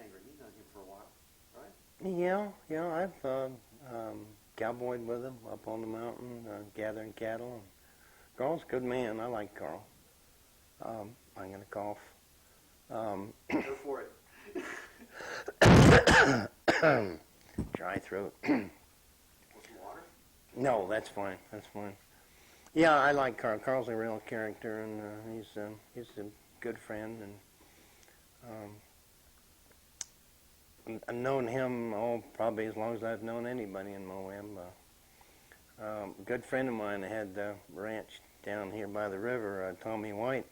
Hanger. You've known him for a while, right? Yeah, I've cowboyed with him up on the mountain, gathering cattle. Carl's a good man. I like Carl. I'm going to cough. Go for it. Dry throat. Want some water? No, that's fine. That's fine. Yeah, I like Carl. Carl's a real character, and he's a good friend. And I've known him probably as long as I've known anybody in Moab. A good friend of mine had a ranch down here by the river, Tommy White.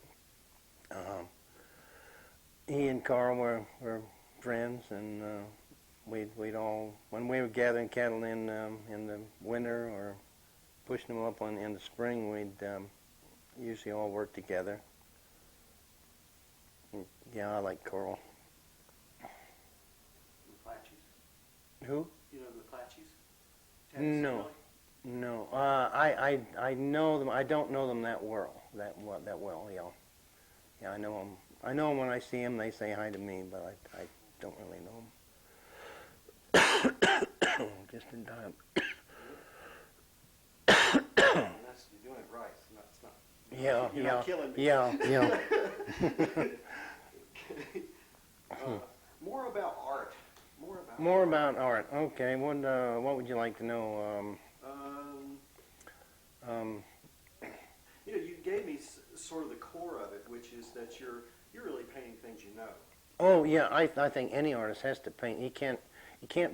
He and Carl were friends, and we'd all, when we were gathering cattle in the winter or pushing them up in the spring, we'd usually all work together. Yeah, I like Carl. Who? You know the Clatchies? No, no. I know them. I don't know them that well. Yeah, yeah. I know them. I know them when I see them. They say hi to me, but I don't really know them. Just in time. You're doing it right. It's not. You're not killing me. Yeah. More about art. More about art. Okay. What would you like to know? You gave me sort of the core of it, which is that you're really painting things you know. Oh yeah, I think any artist has to paint. You can't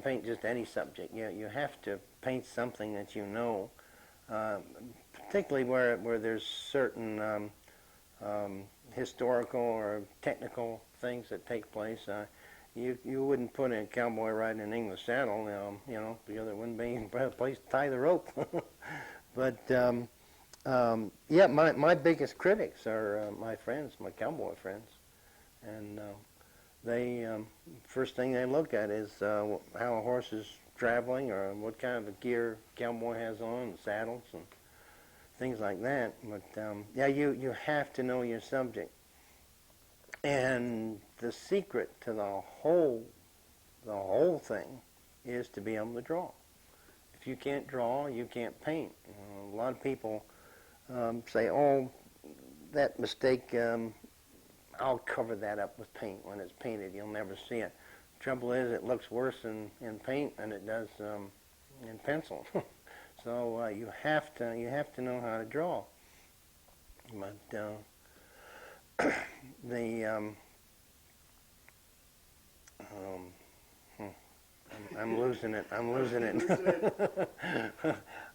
paint just any subject. You have to paint something that you know, particularly where there's certain historical or technical things that take place. You wouldn't put a cowboy riding an English saddle, because there wouldn't be a place to tie the rope. But yeah, my biggest critics are my friends, my cowboy friends, and they first thing they look at is how a horse is traveling or what kind of a gear cowboy has on, saddles and things like that. But yeah, you have to know your subject. And the secret to the whole thing is to be able to draw. If you can't draw, you can't paint. A lot of people say, "Oh, that mistake, I'll cover that up with paint. When it's painted, you'll never see it." The trouble is, it looks worse in paint than it does in pencil. So you have to know how to draw. But I'm losing it.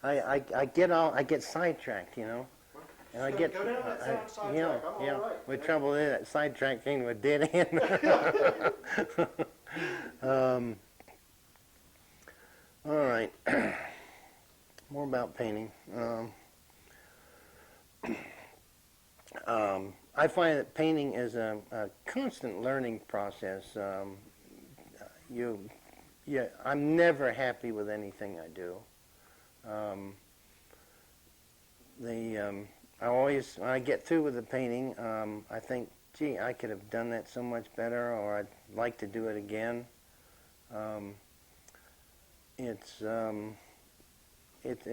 I get sidetracked, and I get go down that sidetrack. I'm all right. The trouble is that sidetrack came to a dead end. All right. More about painting. I find that painting is a constant learning process. I'm never happy with anything I do. I always, when I get through with the painting, I think, gee, I could have done that so much better, or I'd like to do it again. It's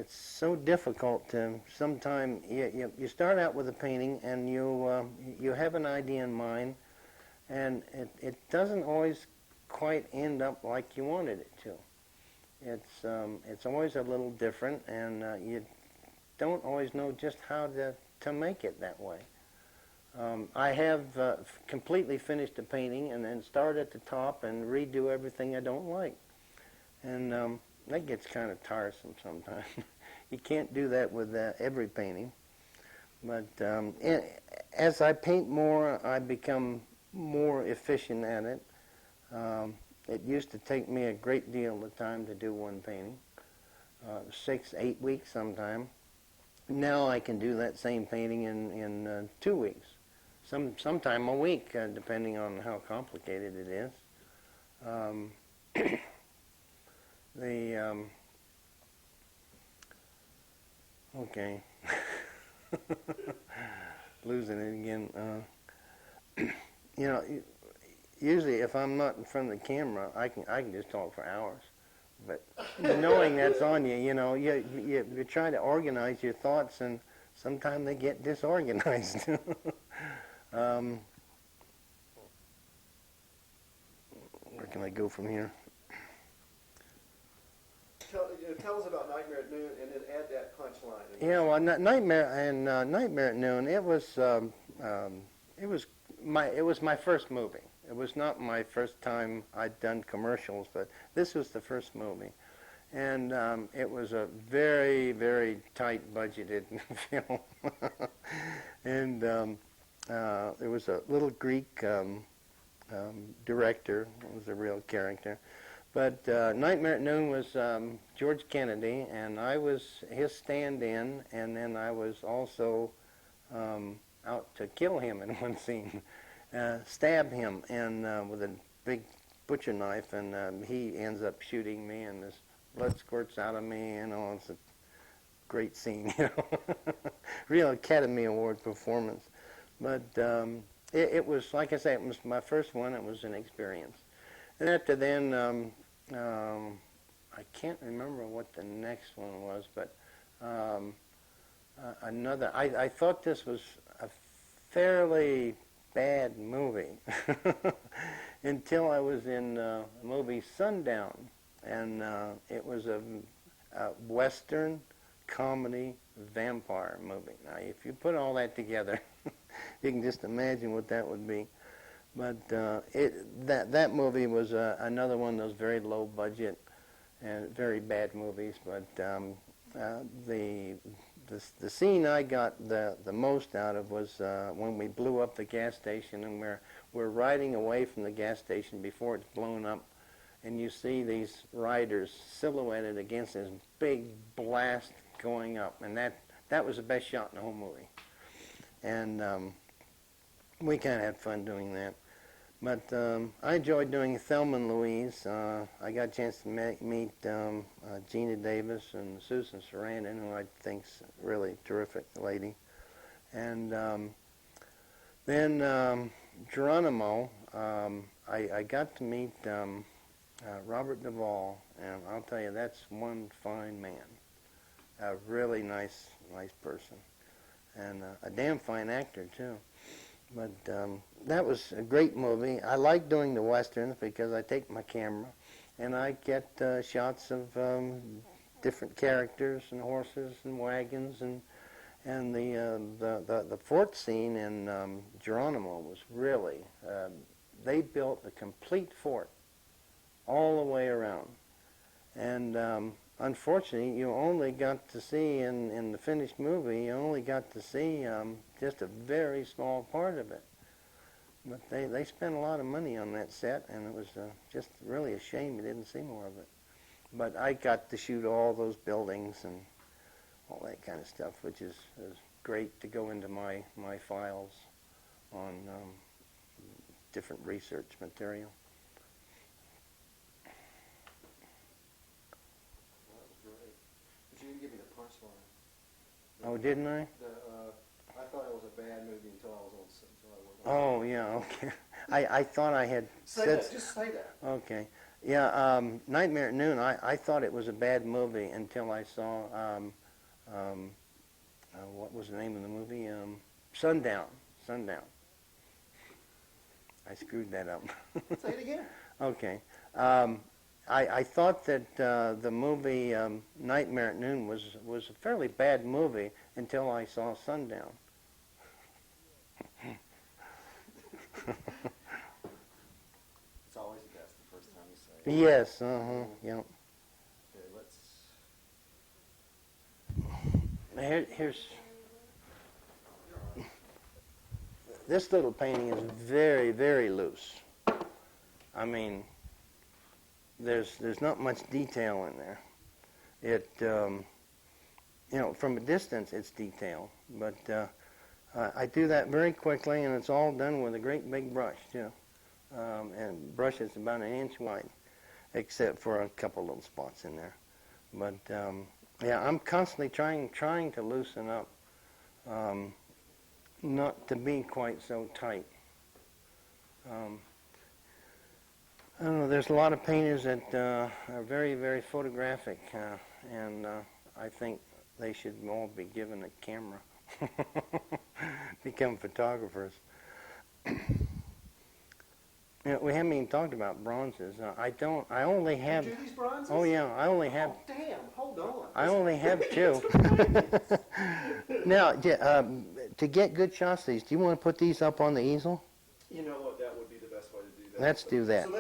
so difficult to sometimes you start out with a painting and you have an idea in mind, and it doesn't always quite end up like you wanted it to. It's always a little different, and you don't always know just how to make it that way. I have completely finished a painting and then start at the top and redo everything I don't like, and that gets kind of tiresome sometimes. You can't do that with every painting. But as I paint more, I become more efficient at it. It used to take me a great deal of time to do one painting, 6-8 weeks sometime. Now I can do that same painting in 2 weeks, sometime a week, depending on how complicated it is. Okay, losing it again. usually if I'm not in front of the camera, I can just talk for hours. But knowing that's on you, you try to organize your thoughts, and sometimes they get disorganized. Where can I go from here? Tell us about Nightmare at Noon, and then add that punchline. Yeah, well, Nightmare at Noon. It was my first movie. It was not my first time I'd done commercials, but this was the first movie, and it was a very, very tight budgeted film, and there was a little Greek director. It was a real character. But Nightmare at Noon was George Kennedy, and I was his stand-in, and then I was also out to kill him in one scene, stab him, and with a big butcher knife, and he ends up shooting me, and this blood squirts out of me, it's a great scene, real Academy Award performance. But it was, like I say, it was my first one. It was an experience. And after then, I can't remember what the next one was, but another. I thought this was a fairly bad movie until I was in the movie Sundown, and it was a Western comedy vampire movie. Now, if you put all that together, you can just imagine what that would be. But that movie was another one of those very low budget and very bad movies. But the scene I got the most out of was when we blew up the gas station, and we're riding away from the gas station before it's blown up, and you see these riders silhouetted against this big blast going up, and that was the best shot in the whole movie. And we kind of had fun doing that. But I enjoyed doing Thelma and Louise. I got a chance to meet Gina Davis and Susan Sarandon, who I think's a really terrific lady. And then Geronimo, I got to meet Robert Duvall, and I'll tell you, that's one fine man. A really nice person. And a damn fine actor, too. But that was a great movie. I like doing the westerns because I take my camera and I get shots of different characters and horses and wagons, and the fort scene in Geronimo was really they built a complete fort all the way around, and unfortunately, you only got to see in the finished movie, you only got to see just a very small part of it. But they spent a lot of money on that set, and it was just really a shame you didn't see more of it. But I got to shoot all those buildings and all that kind of stuff, which is great to go into my files on different research material. You didn't give me the punchline. Oh, didn't I? I thought it was a bad movie until I was on. Oh, yeah, okay. I thought I had said... Just say that. Okay. Yeah, Nightmare at Noon, I thought it was a bad movie until I saw, what was the name of the movie? Sundown. I screwed that up. Say it again. Okay. I thought that the movie Nightmare at Noon was a fairly bad movie until I saw Sundown. It's always the best the first time you say it. Yes, yeah. Okay, Here's this little painting is very, very loose. I mean, there's not much detail in there. It from a distance it's detail, but I do that very quickly, and it's all done with a great big brush too. And brush is about 1 inch wide, except for a couple little spots in there. But yeah, I'm constantly trying to loosen up, not to be quite so tight. I don't know. There's a lot of painters that are very, very photographic, and I think they should all be given a camera, become photographers. Yeah, we haven't even talked about bronzes. I don't. I only have. You do these bronzes? Oh yeah, I only have. Oh, damn! Hold on. I only have two. Now, to get good shots of these, do you want to put these up on the easel? You know what? That would be the best way to do that. Let's do that. So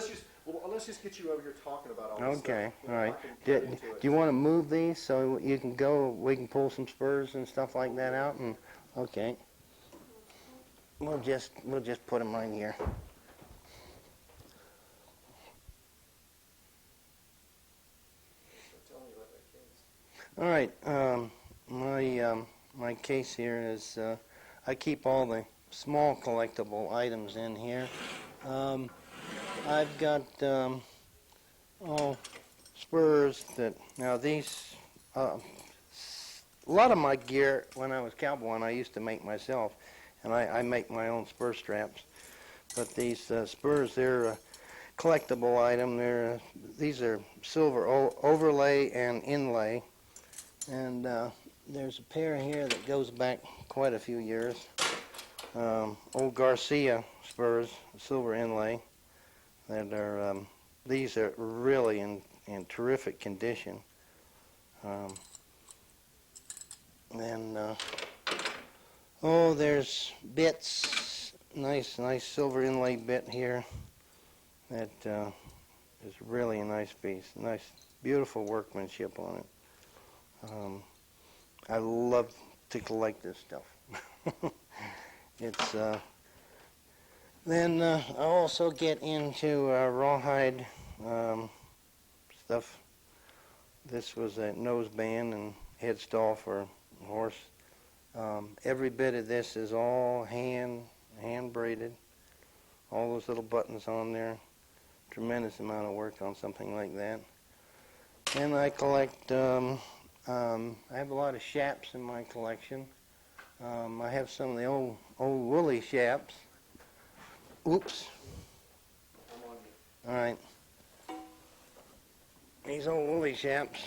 let's just get you over here talking about all this Okay, stuff. all right. I can Do get into it. you want to move these so you can go? We can pull some spurs and stuff like that out. And okay, we'll just put them right here. Tell me about that case. All right, my case here is I keep all the small collectible items in here. I've got spurs that now these a lot of my gear when I was cowboying I used to make myself, and I make my own spur straps. But these spurs, they're a collectible item. These are silver overlay and inlay, and there's a pair here that goes back quite a few years. Old Garcia spurs, silver inlay. That are these are really in terrific condition. There's bits, nice silver inlay bit here. That is really a nice piece. Nice, beautiful workmanship on it. I love to collect this stuff. It's Then I also get into rawhide stuff. This was a noseband and headstall for a horse. Every bit of this is all hand braided. All those little buttons on there. Tremendous amount of work on something like that. And I collect. I have a lot of shaps in my collection. I have some of the old woolly shaps. Oops. I'm on you. All right. These old woolly shaps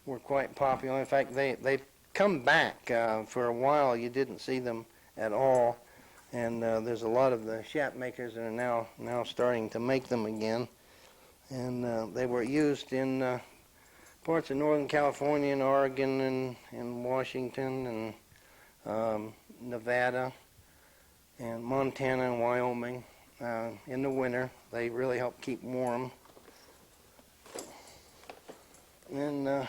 were quite popular. In fact, they've come back. For a while, you didn't see them at all. And there's a lot of the shap makers that are now starting to make them again. And they were used in parts of Northern California and Oregon and Washington and Nevada and Montana and Wyoming. In the winter, they really help keep warm. And then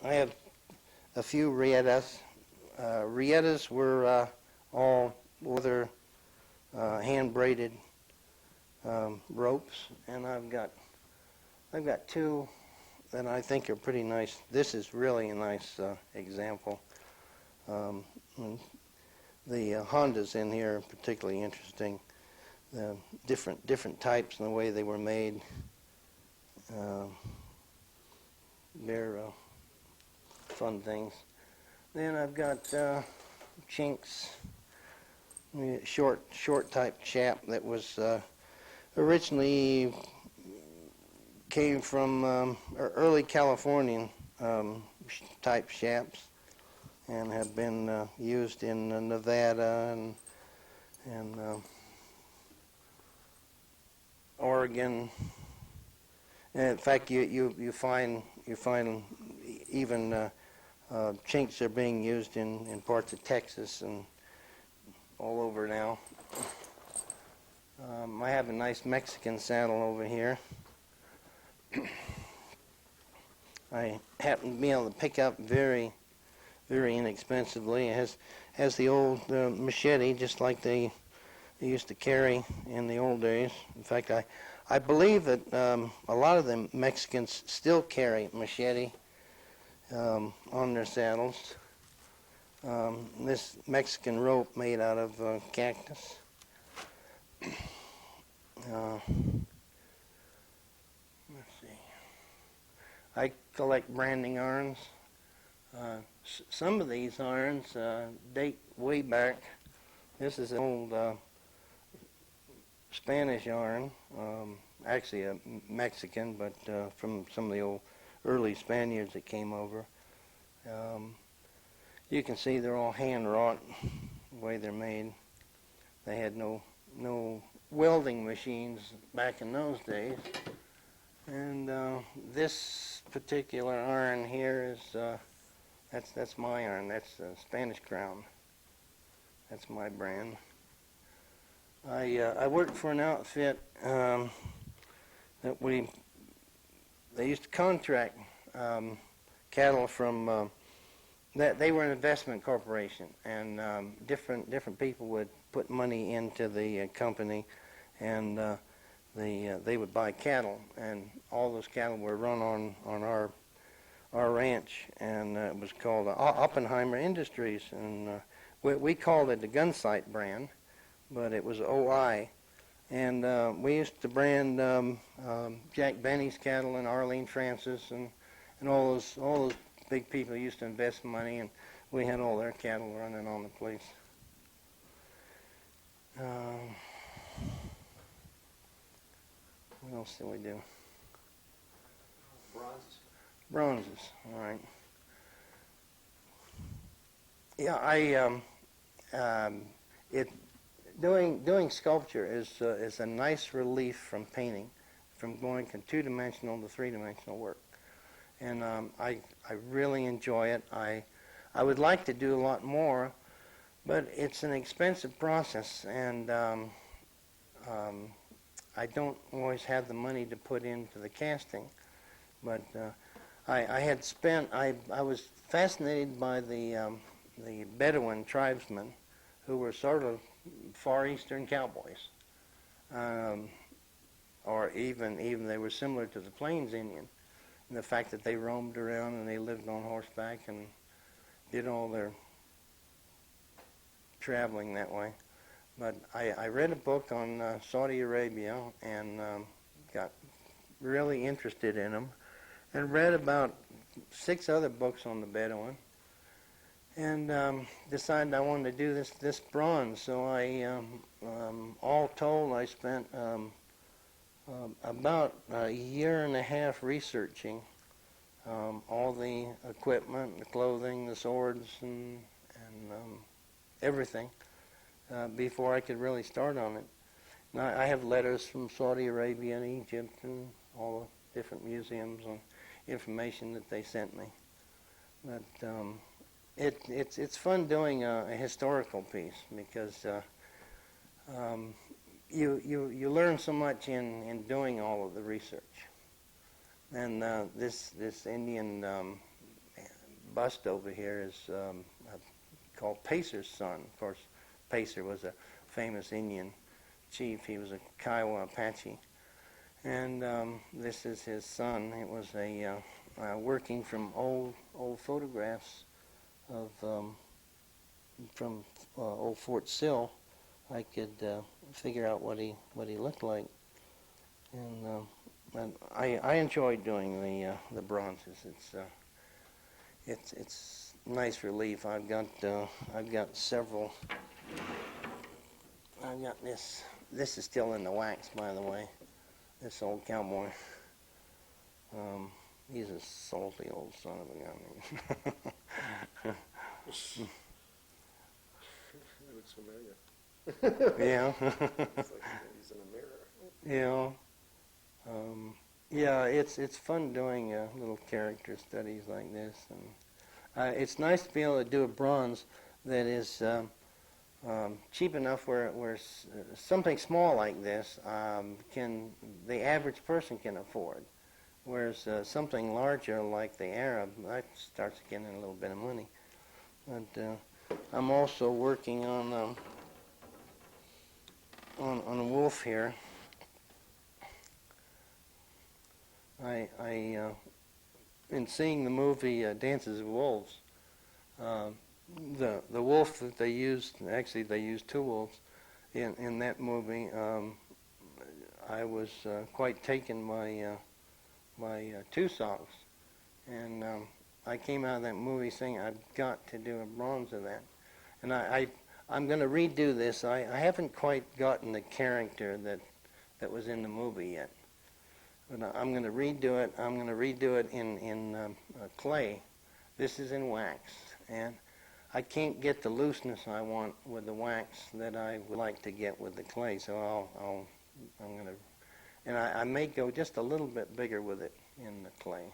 I have a few riettas. Riettas were all leather, hand-braided ropes, and I've got two that I think are pretty nice. This is really a nice example. The Hondas in here are particularly interesting. The different types and the way they were made. They're fun things. Then I've got Chinks, short type chap that was originally came from early Californian type shaps and have been used in Nevada and Oregon. And in fact, you find even Chinks are being used in parts of Texas and all over now. I have a nice Mexican saddle over here. I happen to be able to pick up very inexpensively. It has the old machete, just like they used to carry in the old days. In fact, I believe that a lot of the Mexicans still carry machete on their saddles. This Mexican rope made out of cactus. Let's see. I collect branding irons. Some of these irons date way back This is an old Spanish yarn, actually a Mexican, but from some of the old early Spaniards that came over. You can see they're all hand wrought the way they're made. They had no welding machines back in those days. And this particular iron here is that's my iron. That's Spanish Crown. That's my brand. I worked for an outfit that they used to contract cattle from that they were an investment corporation, and different people would put money into the company, and they would buy cattle, and all those cattle were run on our ranch, and it was called Oppenheimer Industries, and we called it the Gunsight brand, but it was OI. And we used to brand Jack Benny's cattle and Arlene Francis and all those big people used to invest money, and we had all their cattle running on the place. What else did we do? Bronzes. All right. Yeah, doing sculpture is a nice relief from painting, from going from two-dimensional to three-dimensional work, and I really enjoy it. I would like to do a lot more, but it's an expensive process, and I don't always have the money to put into the casting. But I was fascinated by the Bedouin tribesmen, who were sort of Far Eastern cowboys, or even they were similar to the Plains Indian, and the fact that they roamed around and they lived on horseback and did all their traveling that way. But I read a book on Saudi Arabia and got really interested in them, and read about 6 other books on the Bedouin, and decided I wanted to do this bronze. So I, all told, I spent about a year and a half researching all the equipment, the clothing, the swords, and everything before I could really start on it. Now, I have letters from Saudi Arabia and Egypt and all the different museums on information that they sent me. But it's fun doing a historical piece, because you learn so much in doing all of the research. And this Indian bust over here is called Pacer's son. Of course, Pacer was a famous Indian chief. He was a Kiowa Apache. And this is his son. It was a working from old photographs of from old Fort Sill. I could figure out what he looked like, and I enjoy doing the bronzes. It's nice relief. I've got several. I've got this. This is still in the wax, by the way. This old cowboy. He's a salty old son of a gun. He looks familiar. Yeah. It's like he's in a mirror. Yeah. Yeah, it's fun doing little character studies like this, and it's nice to be able to do a bronze that is cheap enough where something small like this the average person can afford, whereas something larger like the Arab, that starts getting a little bit of money. But I'm also working on a wolf here. In seeing the movie Dances with Wolves, the wolf that they used, actually they used 2 wolves in that movie. I was quite taken by 2 socks, and I came out of that movie saying I've got to do a bronze of that, and I I'm going to redo this. I haven't quite gotten the character that was in the movie yet. But I'm going to redo it. I'm going to redo it in clay. This is in wax, and I can't get the looseness I want with the wax that I would like to get with the clay. So I'm going to, and I may go just a little bit bigger with it in the clay.